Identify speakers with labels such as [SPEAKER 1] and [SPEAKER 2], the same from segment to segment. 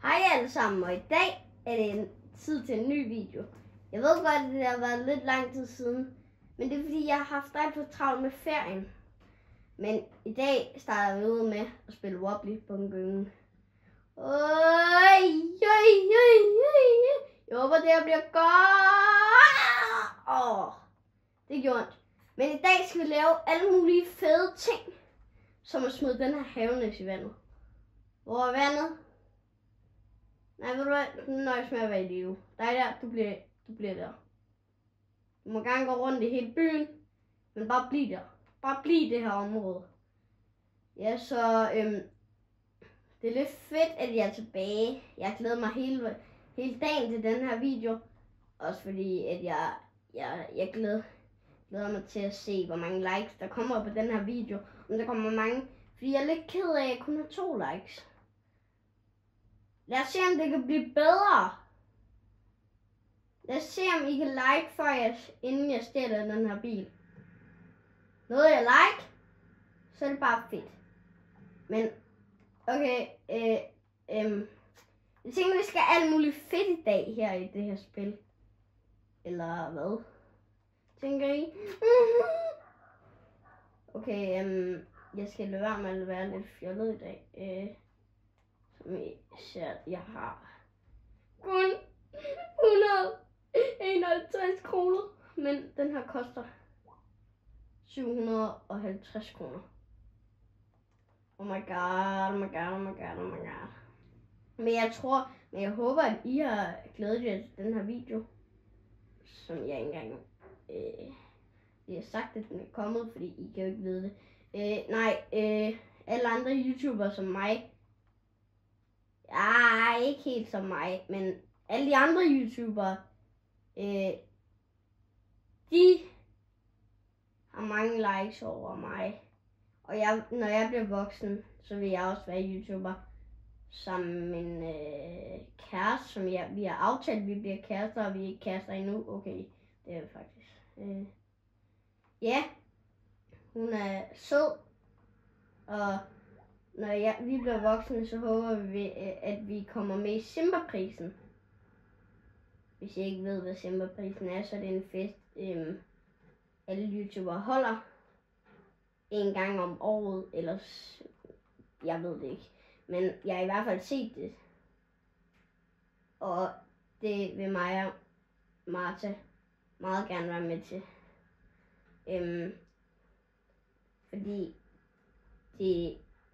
[SPEAKER 1] Hej alle sammen, og i dag er det en tid til en ny video. Jeg ved godt, at det har været lidt lang tid siden, men det er fordi, jeg har haft alt for travlt med ferien. Men i dag starter vi ud med at spille Wobbly på en gynge. Jeg håber, det her bliver godt. Det gjorde ondt. Men i dag skal vi lave alle mulige fede ting, som at smide den her havenæs i vandet. Hvor er vandet? Nej, ved du hvad? Du nøjes med at være i live. Dig der, du bliver der. Du må gerne gå rundt i hele byen, men bare bliv der. Bare bliv i det her område. Ja, så det er lidt fedt, at jeg er tilbage. Jeg glæder mig hele dagen til den her video. Også fordi, at jeg glæder mig til at se, hvor mange likes der kommer på den her video. Om der kommer mange, fordi jeg er lidt ked af, at jeg kun har 2 likes. Lad os se, om det kan blive bedre. Lad os se, om I kan like for jer, inden jeg stjæler den her bil. Noget jeg like, så er det bare fedt. Men, okay, jeg tænker, vi skal have alt muligt fedt i dag her i det her spil. Eller hvad? Tænker I? Okay, jeg skal lade være med at være lidt fjollet i dag. Som I ser, jeg har kun 151 kroner, men den her koster 750 kroner. Oh my god, oh my god, oh my god, oh my god. Men jeg håber, at I har glædet jer til den her video, som jeg ikke engang jeg har sagt, at den er kommet, fordi I kan jo ikke vide det. Alle andre YouTubere som mig, ikke helt som mig, men alle de andre YouTubere, de har mange likes over mig. Og når jeg bliver voksen, så vil jeg også være YouTuber sammen med min kæreste, som vi har aftalt, at vi bliver kærester, og vi er ikke kærester endnu. Okay, det er vi faktisk. Ja, hun er sød, og når vi bliver voksne, så håber vi, at vi kommer med i Simba-prisen. Hvis I ikke ved, hvad Simba-prisen er, så er det en fest, alle YouTubere holder en gang om året, eller jeg ved det ikke. Men jeg har i hvert fald set det. Og det vil mig og Martha meget gerne være med til. Fordi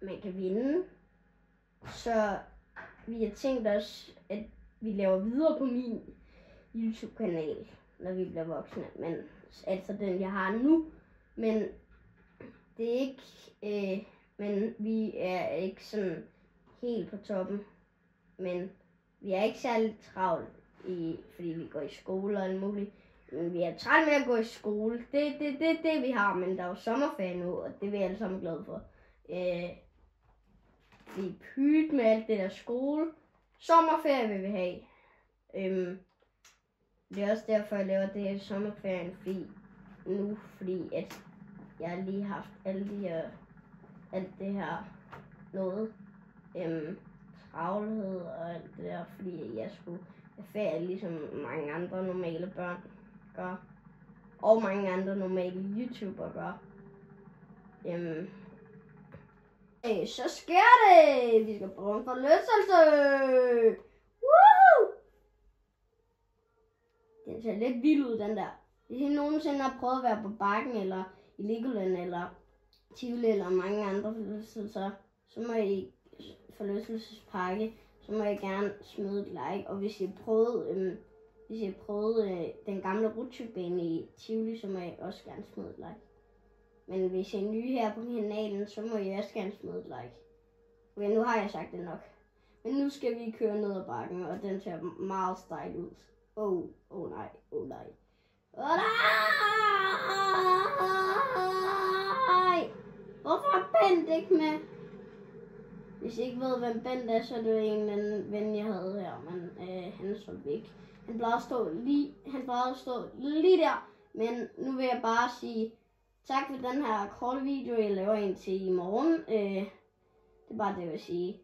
[SPEAKER 1] man kan vinde. Så vi har tænkt os, at vi laver videre på min YouTube-kanal, når vi bliver voksne. Men altså den, jeg har nu. Men det er ikke, men vi er ikke sådan helt på toppen. Men vi er ikke særlig travlt, fordi vi går i skole og alt muligt. Men vi er travlt med at gå i skole. Det vi har, men der er jo sommerferie nu, og det er vi alle sammen glade for. Vi er pyt med alt det der skole. Sommerferie vil vi have. Det er også derfor, jeg laver det her sommerferien, fordi at jeg lige har haft alt det her noget travlhed og alt det der, fordi jeg skulle have ferie, ligesom mange andre normale børn gør, og mange andre normale YouTubere gør. Så sker det! Vi skal bruge en forlystelse! Woo! Den ser lidt vild ud, den der. Hvis I nogensinde har prøvet at være på Bakken, eller i Legoland, eller Tivoli, eller mange andre forlystelser, så må I forlystelsespakke, så må I gerne smide et like. Og hvis I har prøvet den gamle rutsjebane i Tivoli, så må I også gerne smide et like. Men hvis I er nye her på kanalen, så må I også gerne smide et like. Okay, nu har jeg sagt det nok. Men nu skal vi køre ned ad bakken, og den ser meget stejl ud. Oh nej. Hvorfor er Bent ikke med? Hvis I ikke ved, hvem Bent er, så er det en eller anden ven, jeg havde her, men han er så væk. Han plejede at stå lige der, men nu vil jeg bare sige tak for den her korte video, jeg laver en til i morgen. Det er bare det, jeg vil sige.